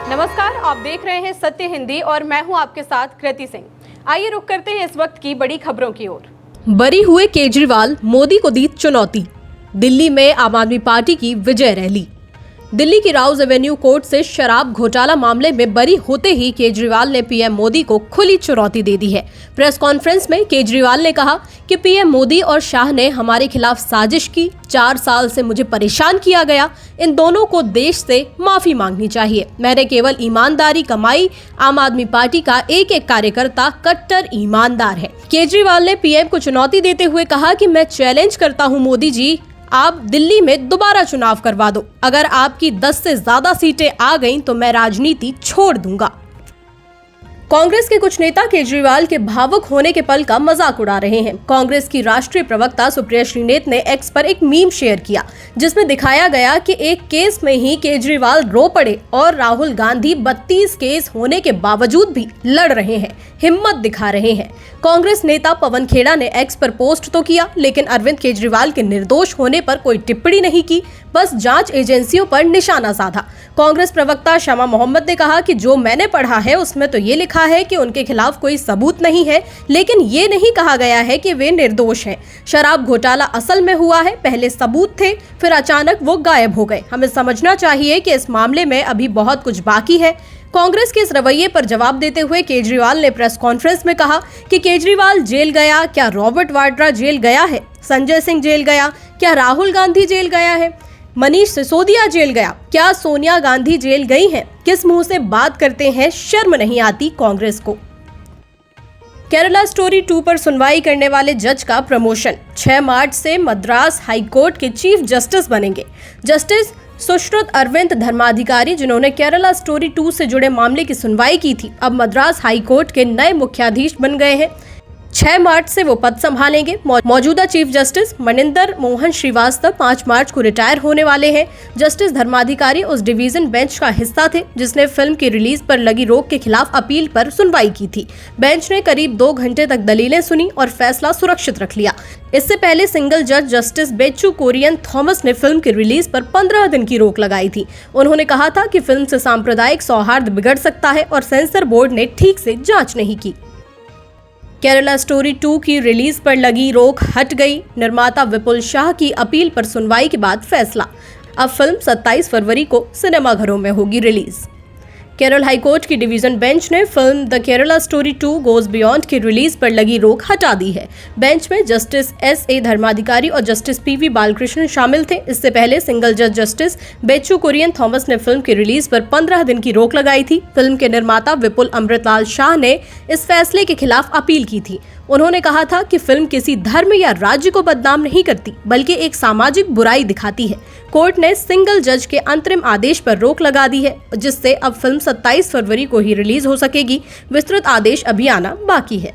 नमस्कार, आप देख रहे हैं सत्य हिंदी और मैं हूं आपके साथ कृति सिंह। आइए रुक करते हैं इस वक्त की बड़ी खबरों की ओर। बरी हुए केजरीवाल, मोदी को दी चुनौती। दिल्ली में आम आदमी पार्टी की विजय रैली। दिल्ली की राउज एवेन्यू कोर्ट से शराब घोटाला मामले में बरी होते ही केजरीवाल ने पीएम मोदी को खुली चुनौती दे दी है। प्रेस कॉन्फ्रेंस में केजरीवाल ने कहा कि पीएम मोदी और शाह ने हमारे खिलाफ साजिश की, 4 साल से मुझे परेशान किया गया। इन दोनों को देश से माफी मांगनी चाहिए। मैंने केवल ईमानदारी कमाई। आम आदमी पार्टी का एक एक कार्यकर्ता कट्टर ईमानदार है। केजरीवाल ने पीएम को चुनौती देते हुए कहा कि मैं चैलेंज करता हूं मोदी जी, आप दिल्ली में दोबारा चुनाव करवा दो। अगर आपकी 10 से ज्यादा सीटें आ गईं तो मैं राजनीति छोड़ दूंगा। कांग्रेस के कुछ नेता केजरीवाल के भावुक होने के पल का मजाक उड़ा रहे हैं। कांग्रेस की राष्ट्रीय प्रवक्ता सुप्रिया श्रीनेत ने एक्स पर एक मीम शेयर किया, जिसमें दिखाया गया कि एक केस में ही केजरीवाल रो पड़े और राहुल गांधी 32 केस होने के बावजूद भी लड़ रहे हैं, हिम्मत दिखा रहे हैं। कांग्रेस नेता पवन खेड़ा ने एक्स पर पोस्ट तो किया, लेकिन अरविंद केजरीवाल के निर्दोष होने पर कोई टिप्पणी नहीं की, बस जांच एजेंसियों पर निशाना साधा। कांग्रेस प्रवक्ता शमा मोहम्मद ने कहा कि जो मैंने पढ़ा है उसमें तो ये लिखा है कि उनके खिलाफ कोई सबूत नहीं है, लेकिन ये नहीं कहा गया है कि वे निर्दोष हैं। शराब घोटाला असल में हुआ है, पहले सबूत थे, फिर अचानक वो गायब हो गए। हमें समझना चाहिए कि इस मामले में अभी बहुत कुछ बाकी है। कांग्रेस के इस रवैये पर जवाब देते हुए केजरीवाल ने प्रेस कॉन्फ्रेंस में कहा कि केजरीवाल जेल गया, क्या रॉबर्ट वाड्रा जेल गया है, संजय सिंह जेल गया, क्या राहुल गांधी जेल गया है, मनीष सिसोदिया जेल गया, क्या सोनिया गांधी जेल गई हैं? किस मुंह से बात करते हैं, शर्म नहीं आती कांग्रेस को। केरला स्टोरी 2 पर सुनवाई करने वाले जज का प्रमोशन। 6 मार्च से मद्रास हाईकोर्ट के चीफ जस्टिस बनेंगे। जस्टिस सुश्रुत अरविंद धर्माधिकारी, जिन्होंने केरला स्टोरी 2 से जुड़े मामले की सुनवाई की थी, अब मद्रास हाईकोर्ट के नए मुख्याधीश बन गए हैं। 6 मार्च से वो पद संभालेंगे। मौजूदा चीफ जस्टिस मनिंदर मोहन श्रीवास्तव 5 मार्च को रिटायर होने वाले हैं। जस्टिस धर्माधिकारी उस डिवीजन बेंच का हिस्सा थे जिसने फिल्म की रिलीज पर लगी रोक के खिलाफ अपील पर सुनवाई की थी। बेंच ने करीब 2 घंटे तक दलीलें सुनी और फैसला सुरक्षित रख लिया। इससे पहले सिंगल जज जस्टिस बेचू कोरियन थॉमस ने फिल्म की रिलीज पर 15 दिन की रोक लगाई थी। उन्होंने कहा था कि फिल्म से सांप्रदायिक सौहार्द बिगड़ सकता है और सेंसर बोर्ड ने ठीक से जांच नहीं की। केरला स्टोरी 2 की रिलीज पर लगी रोक हट गई। निर्माता विपुल शाह की अपील पर सुनवाई के बाद फैसला। अब फिल्म 27 फरवरी को सिनेमाघरों में होगी रिलीज। केरल हाईकोर्ट की डिवीजन बेंच ने film the Kerala story 2 goes beyond की रिलीज पर लगी रोक हटा दी है। बेंच में जस्टिस S.A. धर्माधिकारी और जस्टिस P.V. बालकृष्णन शामिल थे। इससे पहले सिंगल जज जस्टिस बेचू कुरियन थॉमस ने फिल्म की रिलीज पर 15 दिन की रोक लगाई थी। फिल्म के निर्माता विपुल अमृतलाल शाह ने इस फैसले के खिलाफ अपील की थी। उन्होंने कहा था कि फिल्म किसी धर्म या राज्य को बदनाम नहीं करती, बल्कि एक सामाजिक बुराई दिखाती है। कोर्ट ने सिंगल जज के अंतरिम आदेश पर रोक लगा दी है, जिससे अब फिल्म 27 फरवरी को ही रिलीज हो सकेगी। विस्तृत आदेश अभी आना बाकी है।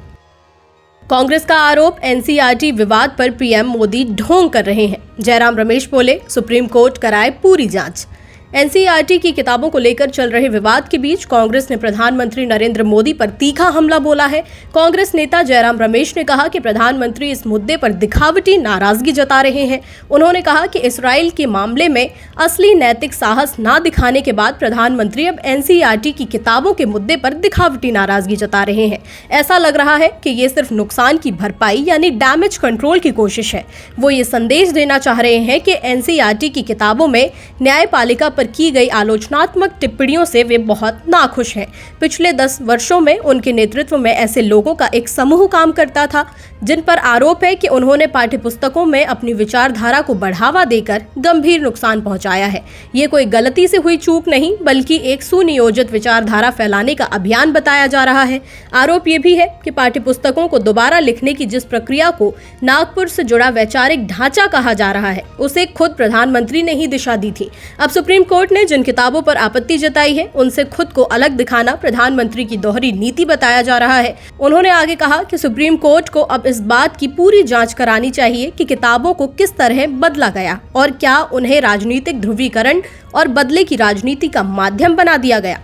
कांग्रेस का आरोप, NCERT विवाद पर पीएम मोदी ढोंग कर रहे हैं। जयराम रमेश बोले, सुप्रीम कोर्ट कराए पूरी जांच। NCERT की किताबों को लेकर चल रहे विवाद के बीच कांग्रेस ने प्रधानमंत्री नरेंद्र मोदी पर तीखा हमला बोला है। कांग्रेस नेता जयराम रमेश ने कहा कि प्रधानमंत्री इस मुद्दे पर दिखावटी नाराजगी जता रहे हैं। उन्होंने कहा कि इस्राइल के मामले में असली नैतिक साहस न दिखाने के बाद प्रधानमंत्री अब NCERT की किताबों के मुद्दे पर दिखावटी नाराजगी जता रहे हैं। ऐसा लग रहा है कि ये सिर्फ नुकसान की भरपाई यानी डैमेज कंट्रोल की कोशिश है। वो ये संदेश देना चाह रहे हैं कि NCERT की किताबों में न्यायपालिका पर की गई आलोचनात्मक टिप्पणियों से वे बहुत नाखुश हैं। पिछले 10 वर्षों में उनके नेतृत्व में ऐसे लोगों का एक समूह काम करता था, जिन पर आरोप है कि उन्होंने पाठ्यपुस्तकों में अपनी विचारधारा को बढ़ावा देकर गंभीर नुकसान पहुंचाया है। ये कोई गलती से हुई चूक नहीं, बल्कि एक सुनियोजित विचारधारा फैलाने का अभियान बताया जा रहा है। आरोप ये भी है कि पाठ्यपुस्तकों को दोबारा लिखने की जिस प्रक्रिया को नागपुर से जुड़ा वैचारिक ढांचा कहा जा रहा है, उसे खुद प्रधानमंत्री ने ही दिशा दी थी। अब सुप्रीम कोर्ट ने जिन किताबों पर आपत्ति जताई है, उनसे खुद को अलग दिखाना प्रधानमंत्री की दोहरी नीति बताया जा रहा है। उन्होंने आगे कहा कि सुप्रीम कोर्ट को अब इस बात की पूरी जांच करानी चाहिए कि किताबों को किस तरह बदला गया और क्या उन्हें राजनीतिक ध्रुवीकरण और बदले की राजनीति का माध्यम बना दिया गया।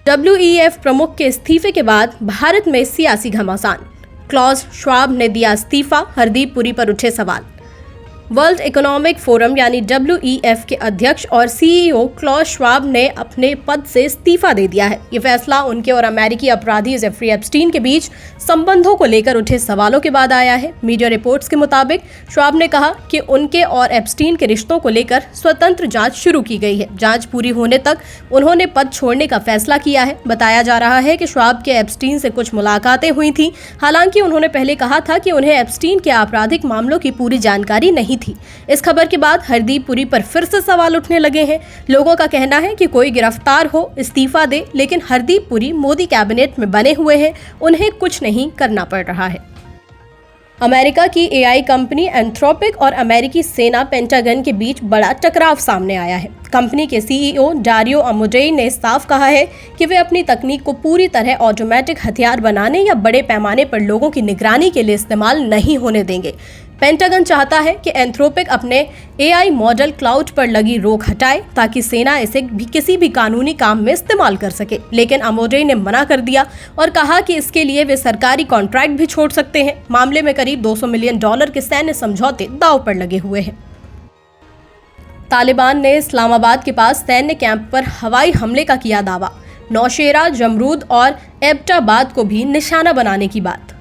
WEF प्रमुख के इस्तीफे के बाद भारत में सियासी घमासान। क्लॉस श्वाब ने दिया इस्तीफा, हरदीप पुरी पर उठे सवाल। वर्ल्ड इकोनॉमिक फोरम यानी WEF के अध्यक्ष और CEO क्लॉस श्वाब ने अपने पद से इस्तीफा दे दिया है। ये फैसला उनके और अमेरिकी अपराधी जेफरी एप्स्टीन के बीच संबंधों को लेकर उठे सवालों के बाद आया है। मीडिया रिपोर्ट्स के मुताबिक श्वाब ने कहा कि उनके और एप्स्टीन के रिश्तों को लेकर स्वतंत्र जांच शुरू की गई है। जांच पूरी होने तक उन्होंने पद छोड़ने का फैसला किया है। बताया जा रहा है कि श्वाब के एप्स्टीन से कुछ मुलाकातें हुई थी। हालांकि उन्होंने पहले कहा था कि उन्हें एप्स्टीन के आपराधिक मामलों की पूरी जानकारी नहीं थी। इस खबर के बाद हरदीप पुरी पर फिर से सवाल उठने लगे हैं। लोगों का कहना है कि कोई गिरफ्तार हो, इस्तीफा दे, लेकिन हरदीप पुरी मोदी कैबिनेट में बने हुए हैं, उन्हें कुछ नहीं करना पड़ रहा है। अमेरिका की AI कंपनी एंथ्रोपिक और अमेरिकी सेना पेंटागन के बीच बड़ा टकराव सामने आया है। कंपनी के CEO डारियो अमोडेई ने साफ कहा है कि वे अपनी तकनीक को पूरी तरह ऑटोमेटिक हथियार बनाने या बड़े पैमाने पर लोगों की निगरानी के लिए इस्तेमाल नहीं होने देंगे। पेंटागन चाहता है कि एंथ्रोपिक अपने AI मॉडल क्लाउड पर लगी रोक हटाए ताकि सेना इसे किसी भी कानूनी काम में इस्तेमाल कर सके, लेकिन अमोडेई ने मना कर दिया और कहा कि इसके लिए वे सरकारी कॉन्ट्रैक्ट भी छोड़ सकते हैं। मामले में करीब $200 मिलियन के सैन्य समझौते दांव पर लगे हुए हैं। तालिबान ने इस्लामाबाद के पास सैन्य कैंप पर हवाई हमले का किया दावा। नौशेरा, जमरूद और एबटाबाद को भी निशाना बनाने की बात।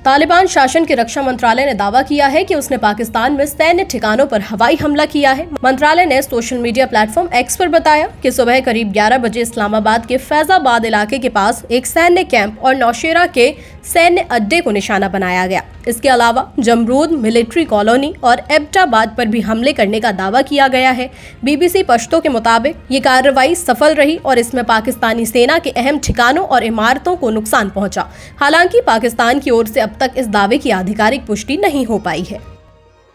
तालिबान शासन के रक्षा मंत्रालय ने दावा किया है कि उसने पाकिस्तान में सैन्य ठिकानों पर हवाई हमला किया है। मंत्रालय ने सोशल मीडिया प्लेटफॉर्म X पर बताया कि सुबह करीब 11 बजे इस्लामाबाद के फैजाबाद इलाके के पास एक सैन्य कैंप और नौशेरा के सैन्य अड्डे को निशाना बनाया गया। इसके अलावा जमरूद, मिलिट्री कॉलोनी और एबटाबाद पर भी हमले करने का दावा किया गया है। BBC पश्तो के मुताबिक ये कार्रवाई सफल रही और इसमें पाकिस्तानी सेना के अहम ठिकानों और इमारतों को नुकसान पहुंचा। हालांकि पाकिस्तान की ओर से अब तक इस दावे की आधिकारिक पुष्टि नहीं हो पाई है।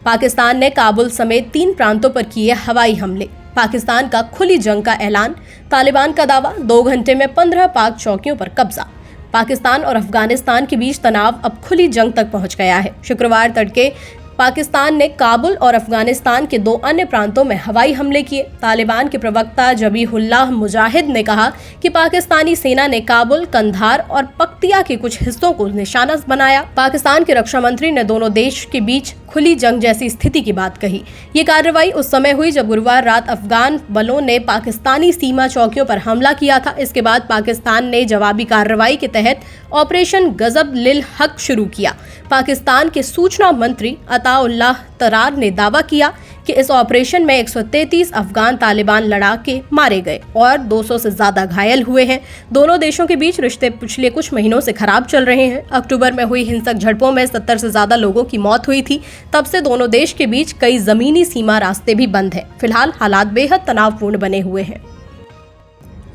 पाकिस्तान ने काबुल समेत 3 प्रांतों पर किए हवाई हमले। पाकिस्तान का खुली जंग का ऐलान। तालिबान का दावा, 2 घंटे में 15 पाक चौकियों पर कब्जा। पाकिस्तान और अफगानिस्तान के बीच तनाव अब खुली जंग तक पहुंच गया है। शुक्रवार तड़के पाकिस्तान ने काबुल और अफगानिस्तान के 2 अन्य प्रांतों में हवाई हमले किए। तालिबान के प्रवक्ता जबीहुल्लाह मुजाहिद ने कहा कि पाकिस्तानी सेना ने काबुल, कंधार और पख्तिया के कुछ हिस्सों को निशाना बनाया। पाकिस्तान के रक्षा मंत्री ने दोनों देश के बीच खुली जंग जैसी स्थिति की बात कही। ये कार्रवाई उस समय हुई जब गुरुवार रात अफगान बलों ने पाकिस्तानी सीमा चौकियों पर हमला किया था। इसके बाद पाकिस्तान ने जवाबी कार्रवाई के तहत ऑपरेशन गजब लिल हक शुरू किया। पाकिस्तान के सूचना मंत्री अताउल्लाह तरार ने दावा किया कि इस ऑपरेशन में 133 अफगान तालिबान लड़ाके मारे गए और 200 से ज्यादा घायल हुए हैं। दोनों देशों के बीच रिश्ते पिछले कुछ महीनों से खराब चल रहे हैं। अक्टूबर में हुई हिंसक झड़पों में 70 से ज्यादा लोगों की मौत हुई थी। तब से दोनों देश के बीच कई जमीनी सीमा रास्ते भी बंद हैं। फिलहाल हालात बेहद तनावपूर्ण बने हुए हैं।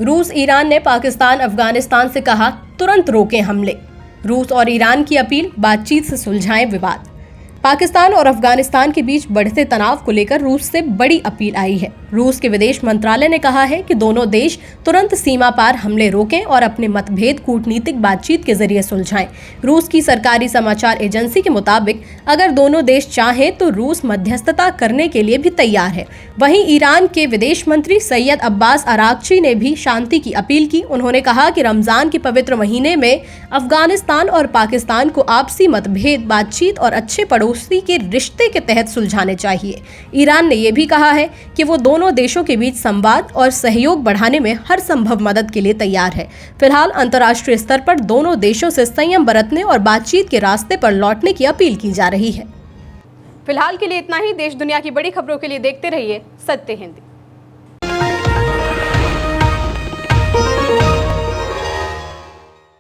रूस, ईरान ने पाकिस्तान, अफगानिस्तान से कहा तुरंत रोकें हमले। रूस और ईरान की अपील, बातचीत से सुलझाएं विवाद। पाकिस्तान और अफगानिस्तान के बीच बढ़ते तनाव को लेकर रूस से बड़ी अपील आई है। रूस के विदेश मंत्रालय ने कहा है कि दोनों देश तुरंत सीमा पार हमले रोकें और अपने मतभेद कूटनीतिक बातचीत के जरिए सुलझाएं। रूस की सरकारी समाचार एजेंसी के मुताबिक अगर दोनों देश चाहें तो रूस मध्यस्थता करने के लिए भी तैयार है। वहीं ईरान के विदेश मंत्री सैयद अब्बास अरागची ने भी शांति की अपील की। उन्होंने कहा कि रमजान के पवित्र महीने में अफगानिस्तान और पाकिस्तान को आपसी मतभेद, बातचीत और अच्छे पड़ोसी के रिश्ते के तहत सुलझाने चाहिए। ईरान ने यह भी कहा है कि वो दोनों देशों के बीच संवाद और सहयोग बढ़ाने में हर संभव मदद के लिए तैयार है। फिलहाल अंतर्राष्ट्रीय स्तर पर दोनों देशों से संयम बरतने और बातचीत के रास्ते पर लौटने की अपील की जा रही है। फिलहाल के लिए इतना ही। देश दुनिया की बड़ी खबरों के लिए देखते रहिए सत्य हिंदी।